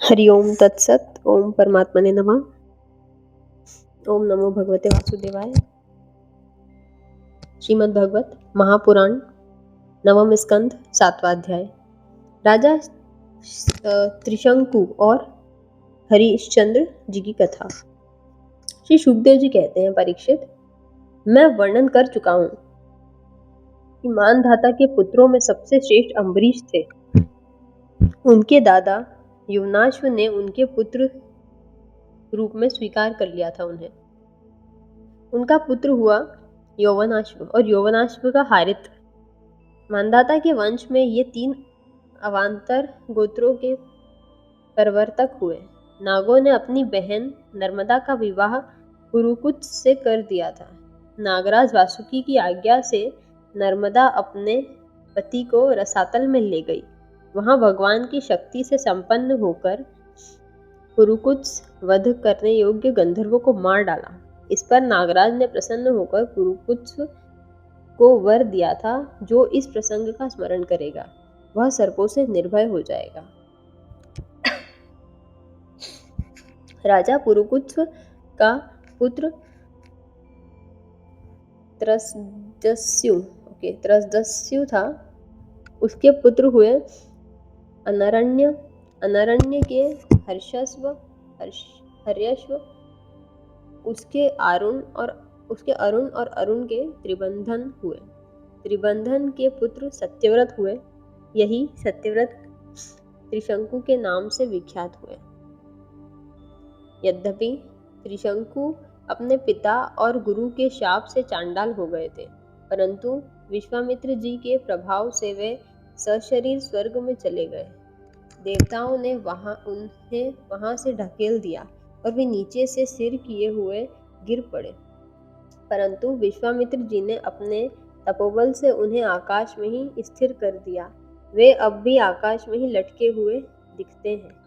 हरि ओम तत्सत। ओम परमात्मने नमः। ओम नमो भगवते वासुदेवाय। श्रीमद् भगवत महापुराण नवम स्कंध 7वां अध्याय। राजा त्रिशंकु और हरिश्चंद्र जी की कथा। श्री शुकदेव जी कहते हैं, परीक्षित, मैं वर्णन कर चुका हूँ कि मानधाता के पुत्रों में सबसे श्रेष्ठ अम्बरीश थे। उनके दादा युवनाश्व ने उनके पुत्र रूप में स्वीकार कर लिया था उन्हें। उनका पुत्र हुआ यौवनाश्व और यौवनाश्व का हारित। मानधाता के वंश में ये 3 अवान्तर गोत्रों के प्रवर्तक हुए। नागों ने अपनी बहन नर्मदा का विवाह कुरुकुच से कर दिया था। नागराज वासुकी की आज्ञा से नर्मदा अपने पति को रसातल में ले गई। वहां भगवान की शक्ति से संपन्न होकर कुरुकुच वध करने योग्य गंधर्वों को मार डाला। इस पर नागराज ने प्रसन्न होकर कुरुकुच को वर दिया था, जो इस प्रसंग का स्मरण करेगा वह सर्पों से निर्भय हो जाएगा। राजा पुरुकुच का पुत्र त्रसदस्यु था। उसके पुत्र हुए अनरण्य। अनरण्य के हर्यश्व। उसके अरुण और अरुण के त्रिबंधन हुए। त्रिबंधन के पुत्र सत्यव्रत हुए। यही सत्यव्रत त्रिशंकु के नाम से विख्यात हुए। यद्यपि त्रिशंकु अपने पिता और गुरु के शाप से चांडाल हो गए थे, परंतु विश्वामित्र जी के प्रभाव से वे सशरीर स्वर्ग में चले गए। देवताओं ने उन्हें वहां से ढकेल दिया और वे नीचे से सिर किए हुए गिर पड़े, परंतु विश्वामित्र जी ने अपने तपोबल से उन्हें आकाश में ही स्थिर कर दिया। वे अब भी आकाश में ही लटके हुए दिखते हैं।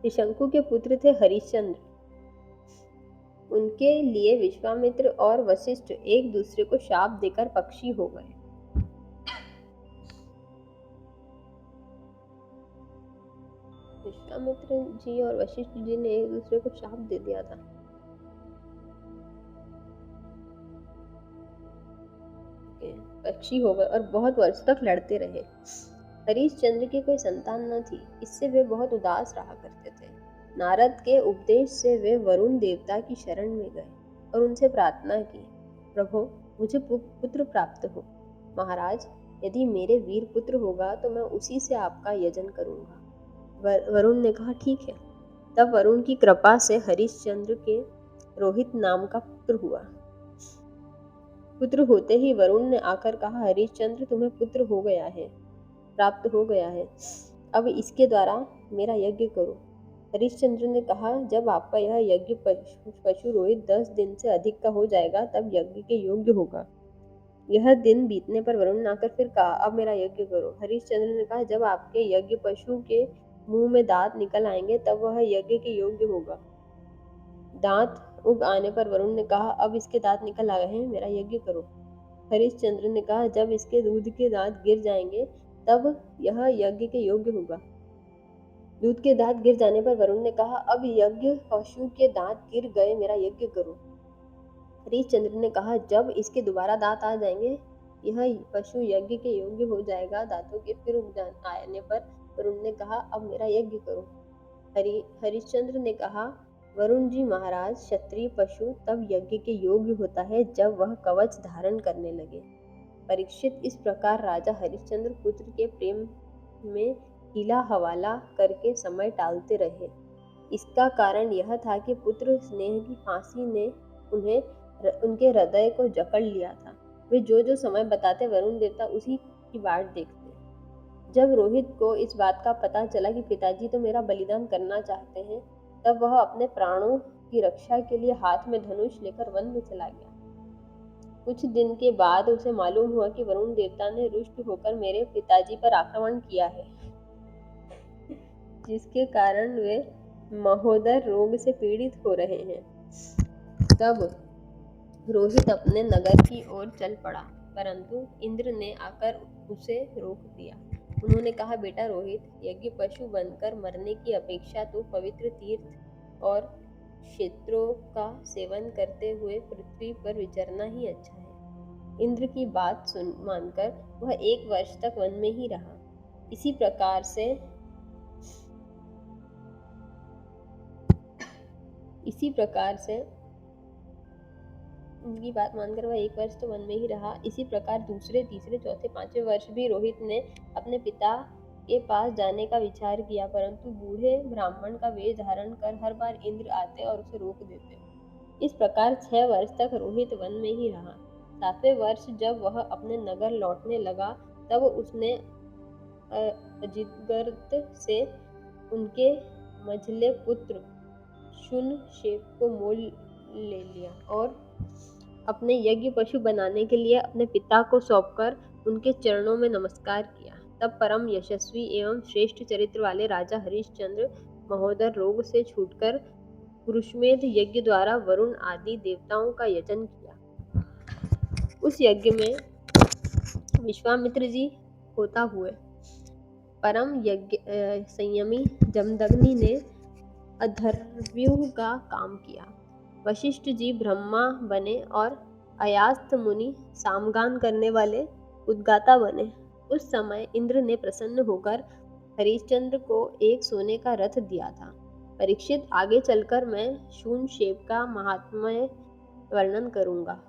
त्रिशंकु के पुत्र थे हरिश्चंद्र। उनके लिए विश्वामित्र और वशिष्ठ एक दूसरे को शाप देकर पक्षी हो गए। विश्वामित्र जी और वशिष्ठ जी ने एक दूसरे को शाप दे दिया था। पक्षी हो गए और बहुत वर्ष तक लड़ते रहे। हरिश्चंद्र की कोई संतान न थी, इससे वे बहुत उदास रहा करते थे। नारद के उपदेश से वे वरुण देवता की शरण में गए और उनसे प्रार्थना की, प्रभु, मुझे पुत्र प्राप्त हो। महाराज, यदि मेरे वीर पुत्र होगा तो मैं उसी से आपका यजन करूंगा। वरुण ने कहा, ठीक है। तब वरुण की कृपा से हरिश्चंद्र के रोहित नाम का पुत्र हुआ। पुत्र होते ही वरुण ने आकर कहा, हरिश्चंद्र, तुम्हें पुत्र हो गया है, प्राप्त हो गया है। अब इसके द्वारा मेरा यज्ञ करो। हरिश्चंद्र ने कहा, जब आपका यह यज्ञ पशु रोहित 10 दिन से अधिक का हो जाएगा तब यज्ञ के योग्य होगा। यह दिन बीतने पर वरुण ने आकर फिर कहा, अब मेरा यज्ञ करो। हरिश्चंद्र ने कहा, जब आपके यज्ञ पशु के मुंह में दांत निकल आएंगे तब वह यज्ञ के योग्य होगा। दांत उग आने पर वरुण ने कहा, अब इसके दांत निकल आए हैं, मेरा यज्ञ करो। हरिश्चंद्र ने कहा, जब इसके दूध के दांत गिर जाएंगे तब यह यज्ञ के योग्य होगा। दूध के दांत गिर जाने पर वरुण ने कहा, अब यज्ञ पशु के दांत गिर गए, मेरा यज्ञ करो। हरिश्चंद्र ने कहा, जब इसके दोबारा दांत आ जाएंगे यह पशु यज्ञ के योग्य हो जाएगा। दांतों के फिर उग आने पर वरुण ने कहा, अब मेरा यज्ञ करो। हरिश्चंद्र ने कहा, वरुण जी महाराज, क्षत्रिय पशु तब यज्ञ के योग्य होता है जब वह कवच धारण करने लगे। परीक्षित, इस प्रकार राजा हरिश्चंद्र पुत्र के प्रेम में हीला हवाला करके समय टालते रहे। इसका कारण यह था कि पुत्र स्नेह की फांसी ने उनके हृदय को जकड़ लिया था। वे जो समय बताते वरुण देवता उसी की बाट देखते। जब रोहित को इस बात का पता चला कि पिताजी तो मेरा बलिदान करना चाहते हैं, तब वह अपने प्राणों की रक्षा के लिए हाथ में धनुष लेकर वन में चला गया। कुछ दिन के बाद उसे मालूम हुआ कि वरुण देवता ने रुष्ट होकर मेरे पिताजी पर आक्रमण किया है, जिसके कारण वे महोदर रोग से पीड़ित हो रहे हैं। तब रोहित अपने नगर की ओर चल पड़ा। परंतु इंद्र ने आकर उसे रोक दिया। उन्होंने कहा, बेटा रोहित, यज्ञ पशु बनकर मरने की अपेक्षा तो पवित्र तीर्थ और क्षेत्रों का सेवन करते हुए पृथ्वी पर विचरना ही अच्छा है। इंद्र की बात मानकर वह 1 वर्ष तक वन में ही रहा। इसी प्रकार से उनकी बात मानकर वह 1 वर्ष तो वन में ही रहा। इसी प्रकार दूसरे, तीसरे, चौथे, 5वें वर्ष भी रोहित ने अपने पिता के पास जाने का विचार किया, परंतु बूढ़े ब्राह्मण का वेश धारण कर हर बार इंद्र आते और उसे रोक देते। इस प्रकार 6 वर्ष तक रोहित वन में ही रहा। 7वें वर्ष जब वह अपने नगर लौटने लगा, तब उसने अजितगर्त से उनके मझले पुत्र शूनशेप को मोल ले लिया और अपने यज्ञ पशु बनाने के लिए अपने पिता को सौंपकर उनके चरणों में नमस्कार किया। तब परम यशस्वी एवं श्रेष्ठ चरित्र वाले राजा हरिश्चंद्र महोदय रोग से छूटकर पुरुषमेध यज्ञ द्वारा वरुण आदि देवताओं का यजन किया। उस यज्ञ में विश्वामित्र जी होता हुए परम संयमी जमदग्नि ने अधर्व्यूह का काम किया। वशिष्ठ जी ब्रह्मा बने और अयास्थ मुनि सामगान करने वाले उद्गाता बने। उस समय इंद्र ने प्रसन्न होकर हरिश्चंद्र को एक सोने का रथ दिया था। परीक्षित, आगे चलकर मैं शूनशेप का महात्म्य वर्णन करूंगा।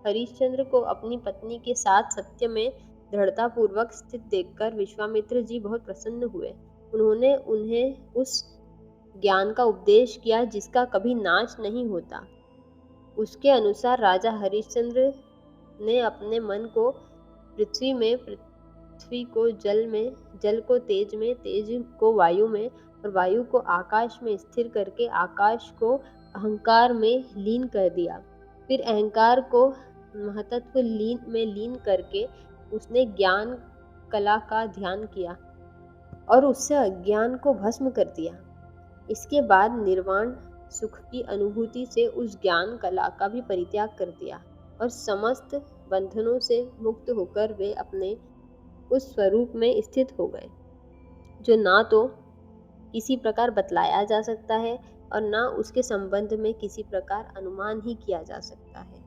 हरिश्चंद्र को अपनी पत्नी के साथ सत्य में दृढ़तापूर्वक स्थित देखकर विश्वामित्र जी बहुत प्रसन्न हुए। उन्होंने उन्हें उस ज्ञान का उपदेश किया जिसका कभी नाश नहीं होता। उसके अनुसार राजा हरिश्चंद्र ने अपने मन को पृथ्वी में, पृथ्वी को जल में, जल को तेज में, तेज को वायु में और वायु को आकाश में स्थिर करके आकाश को अहंकार में लीन कर दिया। फिर अहंकार को महतत्व में लीन करके उसने ज्ञान कला का ध्यान किया और उससे अज्ञान को भस्म कर दिया। इसके बाद निर्वाण सुख की अनुभूति से उस ज्ञान कला का भी परित्याग कर दिया और समस्त बंधनों से मुक्त होकर वे अपने उस स्वरूप में स्थित हो गए, जो ना तो किसी प्रकार बतलाया जा सकता है और ना उसके संबंध में किसी प्रकार अनुमान ही किया जा सकता है।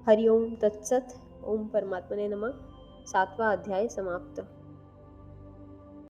हरिओम तत्सत। ओम परमात्मने नमः। 7वां अध्याय समाप्त।